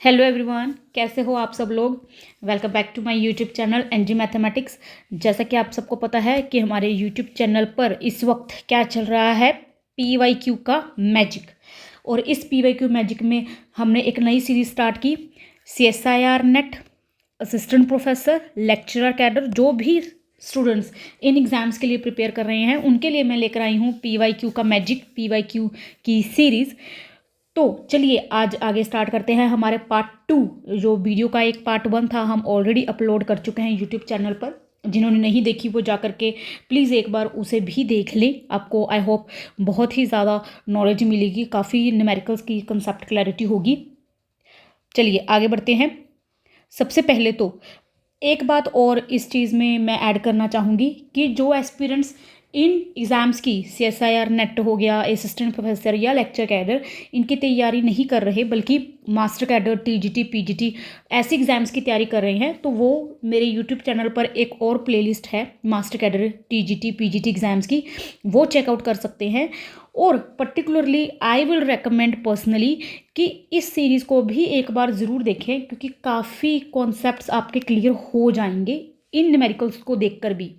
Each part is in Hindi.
हेलो एवरीवन, कैसे हो आप सब लोग। Welcome back to my YouTube channel NG mathematics. जैसा कि आप सबको पता है कि हमारे यूट्यूब चैनल पर इस वक्त क्या चल रहा है, PYQ का मैजिक। और इस PYQ मैजिक में हमने एक नई सीरीज स्टार्ट की, CSIR net assistant professor lecturer cadre, जो भी स्टूडेंट्स इन एग्ज़ाम्स के लिए प्रिपेयर कर रहे हैं उनके लिए मैं लेकर आई हूँ PYQ का मैजिक, PYQ की सीरीज़। तो चलिए आज आगे स्टार्ट करते हैं हमारे पार्ट 2। जो वीडियो का एक पार्ट 1 था हम ऑलरेडी अपलोड कर चुके हैं यूट्यूब चैनल पर। जिन्होंने नहीं देखी वो जा करके प्लीज़ एक बार उसे भी देख लें। आपको आई होप बहुत ही ज़्यादा नॉलेज मिलेगी, काफ़ी न्यूमेरिकल्स की कंसेप्ट क्लैरिटी होगी। चलिए आगे बढ़ते हैं। सबसे पहले तो एक बात और इस चीज़ में मैं ऐड करना चाहूँगी कि जो एस्पिरेंट्स इन एग्ज़ाम्स की CSIR नेट हो गया, असिस्टेंट प्रोफेसर या लेक्चर कैडर, इनकी तैयारी नहीं कर रहे बल्कि मास्टर कैडर, TGT, PGT ऐसे एग्ज़ाम्स की तैयारी कर रहे हैं, तो वो मेरे यूट्यूब चैनल पर एक और प्लेलिस्ट है master cadre, TGT, PGT exams की, वो चेकआउट कर सकते हैं। और particularly I will recommend personally कि इस सीरीज़ को भी एक बार ज़रूर देखें, क्योंकि काफ़ी कॉन्सेप्ट्स आपके क्लियर हो जाएंगे इन न्यूमेरिकल्स को देखकर भी।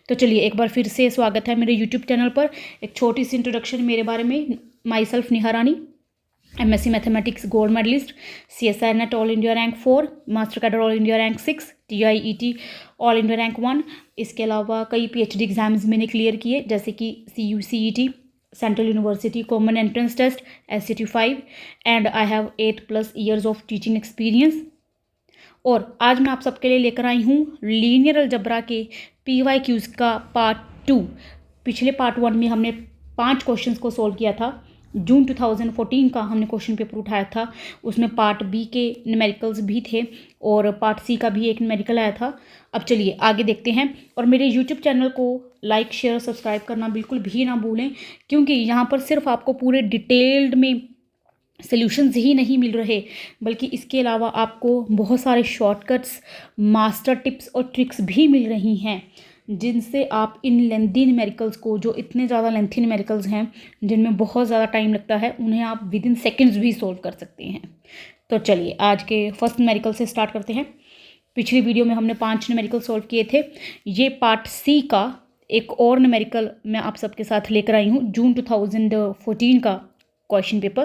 तो चलिए एक बार फिर से स्वागत है मेरे यूट्यूब चैनल पर। एक छोटी सी इंट्रोडक्शन मेरे बारे में। Myself Neha Rani, MSc mathematics gold medalist, CSIR NET all India rank 4, master cadre all India rank 6, TIET all India rank 1। इसके अलावा कई PhD एग्जाम्स मैंने क्लियर किए, जैसे कि CUCET, central university common entrance test, SCT 5, and I have 8+ years of teaching experience. और आज मैं आप सबके लिए लेकर आई हूँ लीनियर अलजब्रा के PYQs का पार्ट 2। पिछले पार्ट 1 में हमने 5 क्वेश्चंस को सॉल्व किया था। जून 2014 का हमने क्वेश्चन पेपर उठाया था, उसमें पार्ट B के न्यूमेरिकल्स भी थे और पार्ट C का भी एक न्यूमेरिकल आया था। अब चलिए आगे देखते हैं। और मेरे यूट्यूब चैनल को लाइक, शेयर, सब्सक्राइब करना बिल्कुल भी ना भूलें, क्योंकि यहाँ पर सिर्फ आपको पूरे डिटेल्ड में सॉल्यूशंस ही नहीं मिल रहे, बल्कि इसके अलावा आपको बहुत सारे शॉर्टकट्स, मास्टर टिप्स और ट्रिक्स भी मिल रही हैं, जिनसे आप इन लेंथी न्यूमेरिकल्स को, जो इतने ज़्यादा लेंथी न्यूमेरिकल्स हैं जिनमें बहुत ज़्यादा टाइम लगता है, उन्हें आप विद इन सेकेंड्स भी सॉल्व कर सकते हैं। तो चलिए आज के फर्स्ट न्यूमेरिकल से स्टार्ट करते हैं। पिछली वीडियो में हमने 5 न्यूमेरिकल सॉल्व किए थे। ये पार्ट C का एक और न्यूमेरिकल मैं आप सबके साथ लेकर आई हूँ, जून 2014 का क्वेश्चन पेपर,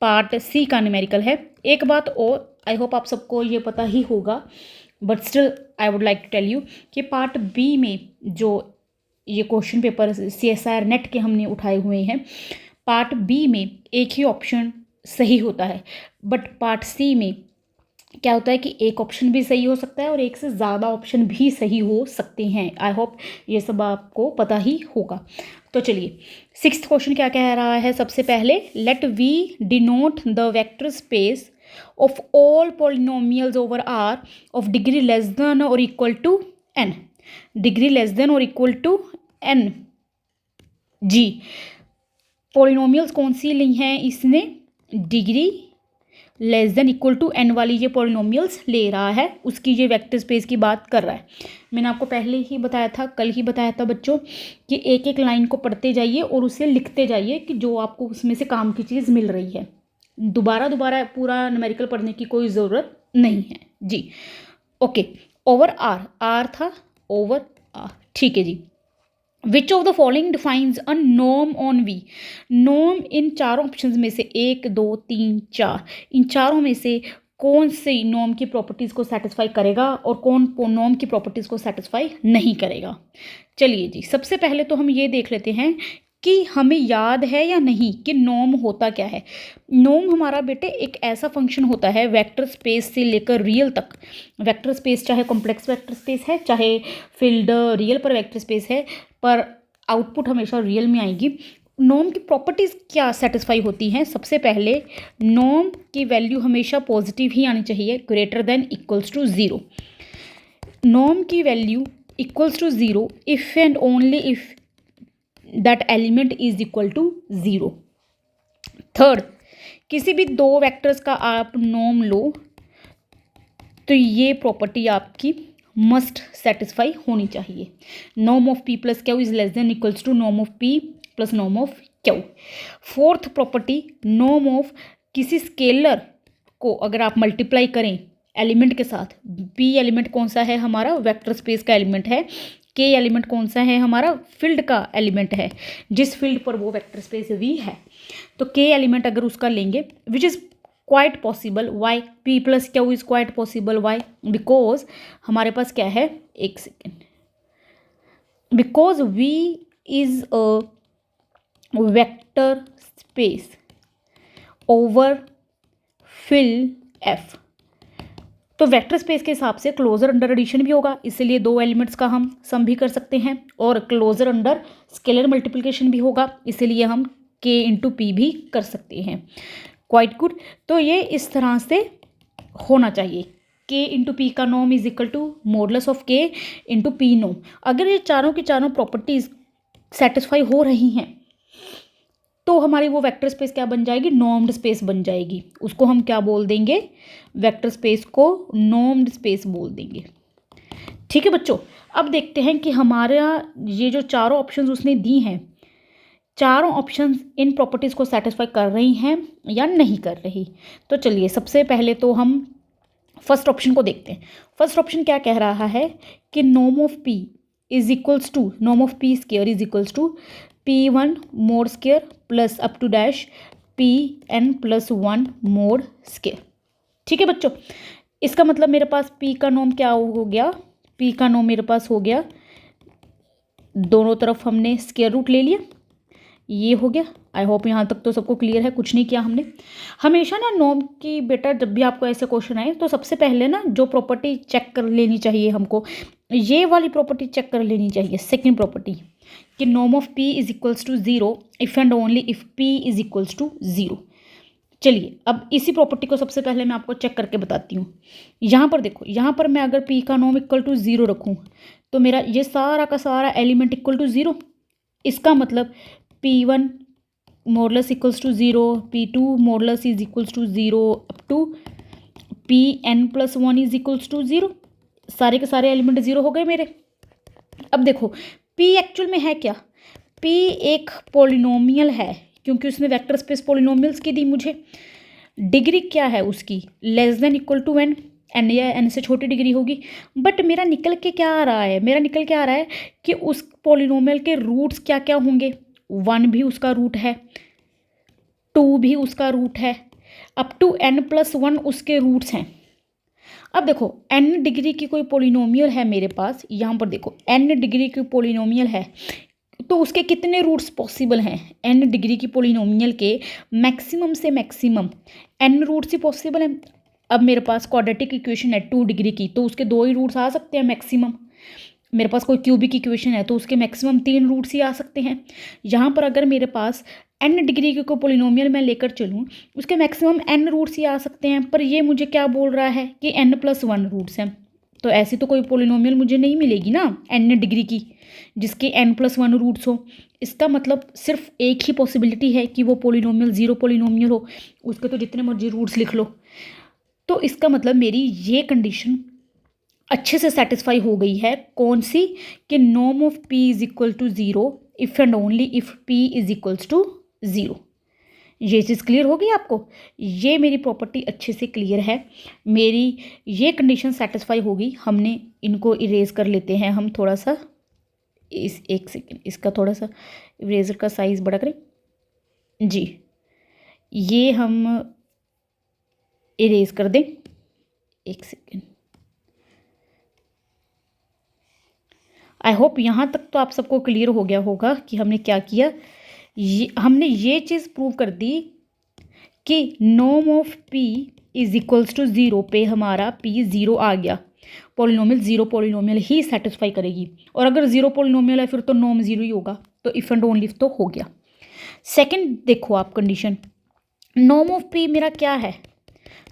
पार्ट C का न्यूमेरिकल है। एक बात और, आई होप आप सबको ये पता ही होगा, but still I would like to tell you कि पार्ट B में जो ये क्वेश्चन पेपर CSIR नेट के हमने उठाए हुए हैं, पार्ट B में एक ही ऑप्शन सही होता है, बट पार्ट C में क्या होता है कि एक ऑप्शन भी सही हो सकता है और एक से ज़्यादा ऑप्शन भी सही हो सकते हैं। आई होप ये सब आपको पता ही होगा। तो चलिए 6th क्वेश्चन क्या कह रहा है। सबसे पहले, let we denote the vector space of all polynomials over R of degree less than और equal to n। Degree less than और इक्वल टू n। जी, पॉलिनोमियल्स कौन सी ली हैं इसने, degree less than equal to n वाली ये पॉलिनोमियल्स ले रहा है, उसकी ये वेक्टर स्पेस की बात कर रहा है। मैंने आपको पहले ही बताया था, कल ही बताया था बच्चों, कि एक एक लाइन को पढ़ते जाइए और उसे लिखते जाइए कि जो आपको उसमें से काम की चीज़ मिल रही है। दोबारा दोबारा पूरा न्यूमेरिकल पढ़ने की कोई ज़रूरत नहीं है जी। ओके, ओवर R था, ओवर R, ठीक है जी। Which of the following defines a norm on V। Norm इन चारों ऑप्शंस में से 1, 2, 3, 4, इन चारों में से कौन सी नॉर्म की प्रॉपर्टीज़ को सेटिस्फाई करेगा और कौन नॉर्म की प्रॉपर्टीज़ को सेटिस्फाई नहीं करेगा। चलिए जी, सबसे पहले तो हम ये देख लेते हैं कि हमें याद है या नहीं कि नॉर्म होता क्या है। नॉर्म हमारा बेटे एक ऐसा फंक्शन होता है वेक्टर स्पेस से लेकर रियल तक। वेक्टर स्पेस चाहे कॉम्प्लेक्स वेक्टर स्पेस है, चाहे फील्ड रियल पर वेक्टर स्पेस है, पर आउटपुट हमेशा रियल में आएगी। नॉर्म की प्रॉपर्टीज़ क्या सेटिस्फाई होती हैं। सबसे पहले, नॉर्म की वैल्यू हमेशा पॉजिटिव ही आनी चाहिए, greater than equals to 0। Norm की value equals to 0 if and only if that element is equal to 0। Third, किसी भी दो वेक्टर्स का आप नॉर्म लो तो ये प्रॉपर्टी आपकी मस्ट सेटिस्फाई होनी चाहिए। Norm of P plus Q is less than equals to norm of P plus norm of Q. Fourth property, norm of किसी स्केलर को अगर आप मल्टीप्लाई करें एलिमेंट के साथ, पी एलिमेंट कौन सा है हमारा, वेक्टर स्पेस का एलिमेंट है, के एलिमेंट कौन सा है हमारा, फील्ड का एलिमेंट है, जिस फील्ड पर वो वेक्टर स्पेस वी है, तो के एलिमेंट अगर उसका लेंगे, which is quite possible, why, P plus Q is quite possible, why, because हमारे पास क्या है, एक second, because V is a vector space over field F, तो वेक्टर स्पेस के हिसाब से क्लोजर अंडर एडिशन भी होगा, इसलिए दो एलिमेंट्स का हम सम भी कर सकते हैं, और क्लोजर अंडर स्केलर मल्टीप्लिकेशन भी होगा, इसलिए हम के इंटू पी भी कर सकते हैं। Quite good. तो ये इस तरह से होना चाहिए, के इंटू पी का norm is equal to modulus of K into P norm. अगर ये चारों की चारों प्रॉपर्टीज सेटिस्फाई हो रही हैं तो हमारी वो वेक्टर स्पेस क्या बन जाएगी, नॉर्म्ड स्पेस बन जाएगी। उसको हम क्या बोल देंगे, वेक्टर स्पेस को नॉर्म्ड स्पेस बोल देंगे। ठीक है बच्चों, अब देखते हैं कि हमारा ये जो चारों ऑप्शंस उसने दी हैं, चारों ऑप्शंस इन प्रॉपर्टीज़ को सेटिस्फाई कर रही हैं या नहीं कर रही। तो चलिए सबसे पहले तो हम फर्स्ट ऑप्शन को देखते हैं। फर्स्ट ऑप्शन क्या कह रहा है कि norm of P is equals to, norm of P square is equals to P1 mod square plus up to dash Pn+1 mod square. ठीक है बच्चों, इसका मतलब मेरे पास P का नॉर्म क्या हो गया, P का नॉर्म मेरे पास हो गया, दोनों तरफ हमने स्क्वायर रूट ले लिया, ये हो गया। आई होप यहाँ तक तो सबको क्लियर है, कुछ नहीं किया हमने। हमेशा ना नॉर्म की बेटा जब भी आपको ऐसे क्वेश्चन आए तो सबसे पहले ना जो प्रॉपर्टी चेक कर लेनी चाहिए हमको, ये वाली प्रॉपर्टी चेक कर लेनी चाहिए, सेकंड प्रॉपर्टी कि norm of P is equals to zero if and only if P is equals to zero. चलिए अब इसी प्रॉपर्टी को सबसे पहले मैं आपको चेक करके बताती हूँ। यहाँ पर देखो, यहाँ पर मैं अगर पी का नॉर्म इक्वल टू ज़ीरो रखूँ तो मेरा ये सारा का सारा एलिमेंट इक्वल टू ज़ीरो, इसका मतलब P1 modulus equals to zero, P2 modulus is equals to zero up to Pn+1 is equals to zero. सारे के सारे एलिमेंट ज़ीरो हो गए मेरे। अब देखो P एक्चुअल में है क्या, P एक पॉलिनोमियल है क्योंकि उसने वेक्टर स्पेस पॉलिनोमियल्स की दी मुझे। डिग्री क्या है उसकी, less than equal to N, N या एन से छोटी डिग्री होगी। बट मेरा निकल के क्या आ रहा है, मेरा निकल के आ रहा है कि उस पॉलिनोमियल के रूट्स क्या क्या होंगे, 1 भी उसका रूट है, 2 भी उसका रूट है, अप टू n+1 उसके रूट्स हैं। अब देखो n डिग्री की कोई पॉलिनोमियल है मेरे पास, यहाँ पर देखो n डिग्री की पॉलिनोमियल है तो उसके कितने रूट्स पॉसिबल हैं, n डिग्री की पॉलिनोमियल के मैक्सिमम से मैक्सिमम n रूट्स ही पॉसिबल हैं। अब मेरे पास क्वाड्रेटिक इक्वेशन है 2 डिग्री की तो उसके 2 ही रूट्स आ सकते हैं मैक्सिमम। मेरे पास कोई क्यूबिक इक्वेशन है तो उसके मैक्सिमम 3 रूट्स ही आ सकते हैं। यहाँ पर अगर मेरे पास n डिग्री की कोई पॉलिनोमियल मैं लेकर चलूँ उसके मैक्सिमम n रूट्स ही आ सकते हैं, पर ये मुझे क्या बोल रहा है कि n+1 रूट्स हैं। तो ऐसी तो कोई पॉलिनोमियल मुझे नहीं मिलेगी ना n डिग्री की जिसके n+1 रूट्स हो। इसका मतलब सिर्फ एक ही पॉसिबिलिटी है कि वो पॉलिनोमियल ज़ीरो पॉलिनोमियल हो, उसके तो जितने मर्जी रूट्स लिख लो। तो इसका मतलब मेरी ये कंडीशन अच्छे से सेटिस्फाई हो गई है, कौन सी, कि norm of p is equal to zero if and only if p is equals to zero. ये चीज़ क्लियर होगी आपको, ये मेरी प्रॉपर्टी अच्छे से क्लियर है, मेरी ये कंडीशन सेटिस्फाई होगी। हमने इनको इरेज कर लेते हैं हम थोड़ा सा, इस एक सेकेंड इसका थोड़ा सा इरेजर का साइज़ बड़ा करें जी, ये हम इरेज कर दें, एक सेकेंड। आई होप यहाँ तक तो आप सबको क्लियर हो गया होगा कि हमने क्या किया। हमने ये चीज़ प्रूव कर दी कि norm of p is equals to zero पे हमारा p ज़ीरो आ गया, पॉलिनोमियल ज़ीरो पॉलिनोमियल ही सेटिस्फाई करेगी, और अगर ज़ीरो पॉलिनोमियल है फिर तो नॉर्म ज़ीरो ही होगा, तो इफ़ एंड ओनली तो हो गया। सेकंड देखो आप कंडीशन, नॉर्म ऑफ p मेरा क्या है,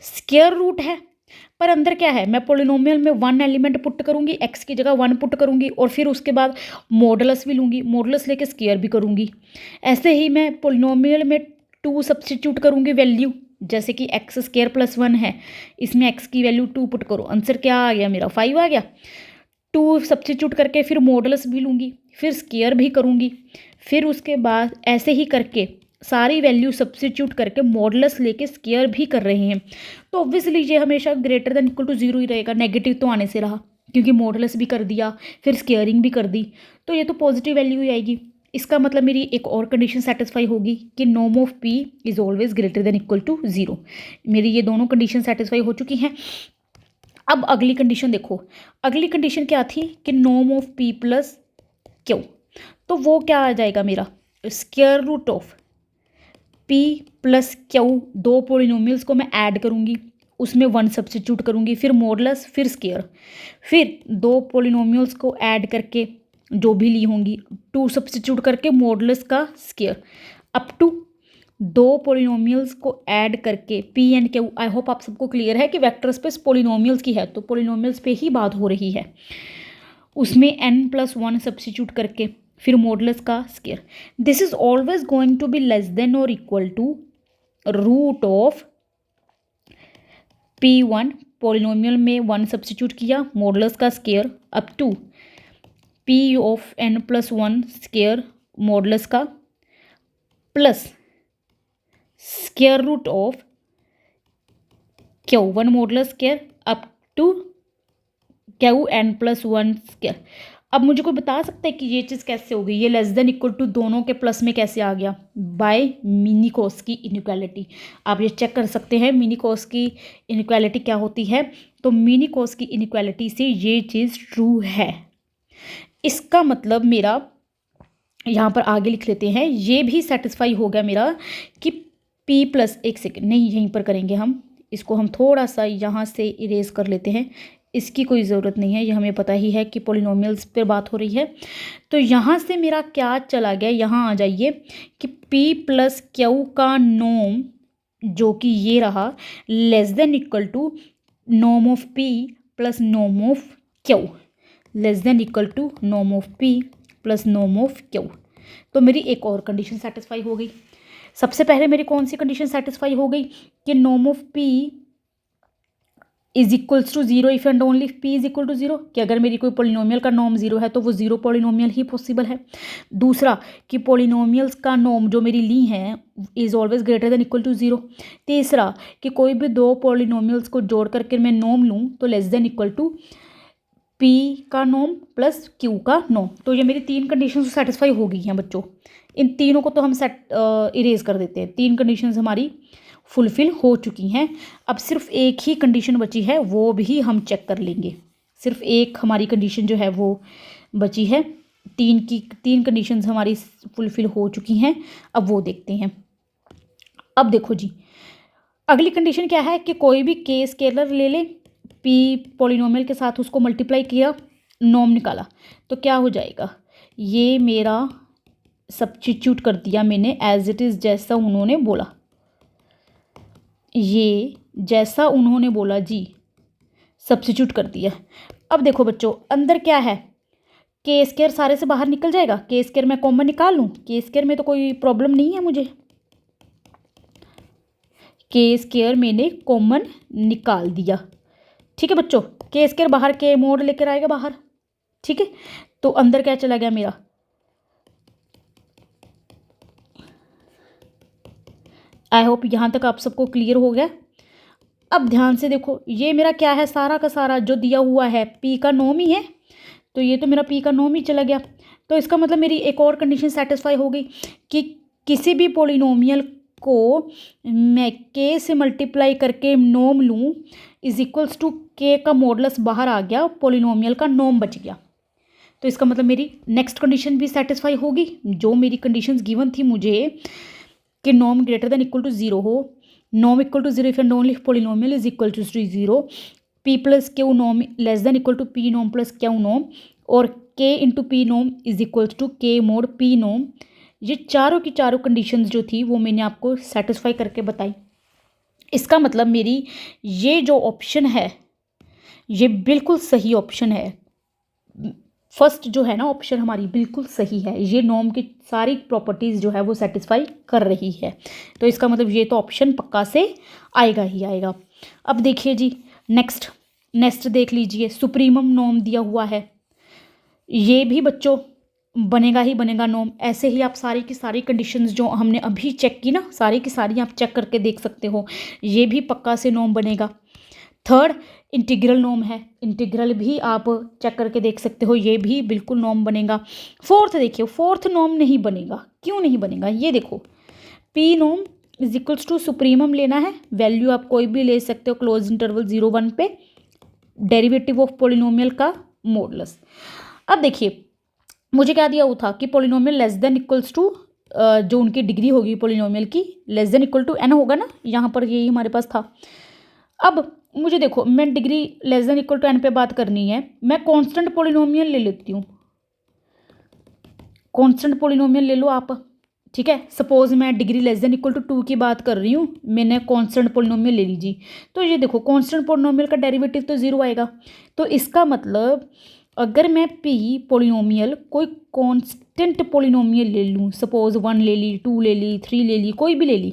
स्क्वायर रूट है, पर अंदर क्या है, मैं पॉलिनोमियल में 1 एलिमेंट पुट करूंगी, x की जगह 1 पुट करूंगी और फिर उसके बाद मॉडुलस भी लूँगी, मॉडुलस लेके स्क्वायर भी करूंगी। ऐसे ही मैं पॉलिनोमियल में 2 सब्स्टिट्यूट करूंगी वैल्यू, जैसे कि x² + 1 है, इसमें x की वैल्यू 2 पुट करो, आंसर क्या आ गया मेरा 5 आ गया। 2 सब्स्टिट्यूट करके फिर मॉडुलस भी लूँगी, फिर स्क्वायर भी करूँगी, फिर उसके बाद ऐसे ही करके सारी वैल्यू सब्स्टिट्यूट करके मॉडुलस लेके स्क्वायर भी कर रहे हैं, तो ऑब्वियसली ये हमेशा greater than equal to zero ही रहेगा। नेगेटिव तो आने से रहा, क्योंकि मॉडुलस भी कर दिया, फिर स्क्वायरिंग भी कर दी, तो ये तो पॉजिटिव वैल्यू ही आएगी। इसका मतलब मेरी एक और कंडीशन सेटिस्फाई होगी कि norm of P is always greater than equal to zero. मेरी ये दोनों कंडीशन सेटिस्फाई हो चुकी हैं। अब अगली कंडीशन देखो, अगली कंडीशन क्या थी कि norm of P plus Q, तो वो क्या आ जाएगा मेरा, square root of P plus Q, दो पोलिनोमियल्स को मैं ऐड करूँगी, उसमें वन सब्स्टिट्यूट करूँगी, फिर मॉडुलस, फिर स्क्वायर, फिर दो पोलिनोमियल्स को ऐड करके जो भी ली होंगी, टू सब्स्टिट्यूट करके मॉडुलस का स्क्वायर, अप टू दो पोलिनोमियल्स को ऐड करके P and Q. I hope आप सबको क्लियर है कि वेक्टर स्पेस पोलिनोमियल्स की है, तो पोलिनोमियल्स पे ही बात हो रही है, उसमें n प्लस वन सब्स्टिट्यूट करके फिर मॉडुलस का square. This is always going to be less than और equal to root of p1, polynomial में वन सब्स्टिट्यूट किया, मॉडुलस का square, up to p of n plus one square modulus का, plus square root of q one modulus square up to q n plus one square. अब मुझे कोई बता सकता है कि ये चीज़ कैसे हो गई, ये लेस देन इक्वल टू दोनों के प्लस में कैसे आ गया, बाय मिनिकोस की इनइक्वालिटी। आप ये चेक कर सकते हैं मिनिकोस की इनइक्वालिटी क्या होती है, तो मिनिकोस की इनइक्वालिटी से ये चीज़ ट्रू है। इसका मतलब मेरा यहाँ पर आगे लिख लेते हैं, ये भी सेटिस्फाई हो गया मेरा कि p प्लस, एक सेकेंड नहीं यहीं पर करेंगे हम, इसको हम थोड़ा सा यहाँ से इरेज कर लेते हैं, इसकी कोई ज़रूरत नहीं है, ये हमें पता ही है कि पोलिनोमियल्स पर बात हो रही है। तो यहाँ से मेरा क्या चला गया, यहाँ आ जाइए कि p प्लस क्यू का नॉर्म जो कि ये रहा less than equal to norm of p plus norm of Q, less than equal to norm of p plus norm of Q. तो मेरी एक और कंडीशन सेटिस्फाई हो गई। सबसे पहले मेरी कौन सी कंडीशन सेटिस्फाई हो गई कि norm of p is equals to zero if and only p is equal to zero, कि अगर मेरी कोई पोलिनोमियल का नॉर्म जीरो है तो वो जीरो पोलिनोमियल ही पॉसिबल है। दूसरा कि पोलिनोमियल्स का नॉर्म जो मेरी ली है is always greater than equal to zero. तीसरा कि कोई भी दो पोलिनोमियल्स को जोड़ करके मैं नॉर्म लूँ तो less than equal to p का नॉर्म प्लस q का नॉर्म। तो ये मेरी तीन कंडीशन सेटिस्फाई हो गई हैं बच्चों। इन तीनों को तो हम इरेज कर देते हैं, तीन कंडीशंस हमारी फुलफिल हो चुकी हैं। अब सिर्फ एक ही कंडीशन बची है, वो भी हम चेक कर लेंगे। सिर्फ एक हमारी कंडीशन जो है वो बची है, तीन कंडीशंस हमारी फुलफिल हो चुकी हैं। अब वो देखते हैं। अब देखो जी, अगली कंडीशन क्या है कि कोई भी k स्केलर ले ले, p पॉलिनोमियल के साथ उसको मल्टीप्लाई किया, नॉर्म निकाला, तो क्या हो जाएगा, ये मेरा सब्स्टिट्यूट कर दिया मैंने एज इट इज़, जैसा उन्होंने बोला, ये जैसा उन्होंने बोला जी सब्स्टिट्यूट कर दिया। अब देखो बच्चों, अंदर क्या है, के स्क्वायर सारे से बाहर निकल जाएगा, के स्क्वायर मैं कॉमन निकाल लूँ, के स्क्वायर में तो कोई प्रॉब्लम नहीं है मुझे, के स्क्वायर मैंने कॉमन निकाल दिया। ठीक है बच्चों, के स्क्वायर बाहर के मोड लेकर आएगा बाहर। ठीक है, तो अंदर क्या चला गया मेरा, आई होप यहाँ तक आप सबको क्लियर हो गया। अब ध्यान से देखो, ये मेरा क्या है, सारा का सारा जो दिया हुआ है p का नॉर्म ही है, तो ये तो मेरा p का नॉर्म ही चला गया। तो इसका मतलब मेरी एक और कंडीशन सेटिस्फाई हो गई कि किसी भी पोलिनोमियल को मैं k से मल्टीप्लाई करके नॉर्म लूँ इज इक्वल्स टू k का मॉडुलस बाहर आ गया, पोलिनोमियल का नॉर्म बच गया। तो इसका मतलब मेरी नेक्स्ट कंडीशन भी सेटिस्फाई होगी। जो मेरी कंडीशंस गिवन थी मुझे कि norm greater than equal to zero हो, norm equal to zero if and only polynomial is equal to zero, p plus q norm less than equal to p norm plus q norm, और k into P norm is equal to k mod p norm. ये चारों की चारों कंडीशंस जो थी वो मैंने आपको सेटिस्फाई करके बताई। इसका मतलब मेरी ये जो ऑप्शन है ये बिल्कुल सही ऑप्शन है। फर्स्ट जो है ना ऑप्शन हमारी बिल्कुल सही है, ये नॉर्म की सारी प्रॉपर्टीज़ जो है वो सेटिस्फाई कर रही है। तो इसका मतलब ये तो ऑप्शन पक्का से आएगा ही आएगा। अब देखिए जी, नेक्स्ट देख लीजिए, सुप्रीमम नॉर्म दिया हुआ है। ये भी बच्चों बनेगा ही बनेगा नॉर्म। ऐसे ही आप सारी की सारी कंडीशंस जो हमने अभी चेक की ना, सारी की सारी आप चेक करके देख सकते हो, ये भी पक्का से नॉर्म बनेगा। थर्ड, इंटीग्रल नॉर्म है, इंटीग्रल भी आप चेक करके देख सकते हो, ये भी बिल्कुल नॉर्म बनेगा। फोर्थ देखिए, फोर्थ नॉर्म नहीं बनेगा, क्यों नहीं बनेगा ये देखो, P norm is equals to supremum लेना है, वैल्यू आप कोई भी ले सकते हो क्लोज इंटरवल 0-1 पे, डेरिवेटिव ऑफ पोलिनोमियल का मॉडुलस। अब देखिए मुझे क्या दिया हुआ था कि polynomial less than equals to, जो उनकी डिग्री होगी पोलिनोमियल की less than equal to n होगा ना, यहाँ पर यही हमारे पास था। अब मुझे देखो, मैं degree less than equal to n पे बात करनी है, मैं कांस्टेंट पोलिनोमियल ले लेती हूँ, कांस्टेंट पोलिनोमियल ले लो आप, ठीक है। सपोज मैं degree less than equal to 2 की बात कर रही हूँ, मैंने कांस्टेंट पोलिनोमियल ले लीजिए, तो ये देखो कांस्टेंट पोलिनोमियल का डेरिवेटिव तो 0 आएगा। तो इसका मतलब अगर मैं p पोलिनोमियल कोई कांस्टेंट पोलिनोमियल ले लूँ, सपोज 1 ले ली, 2 ले ली, 3 ले ली, कोई भी ले ली,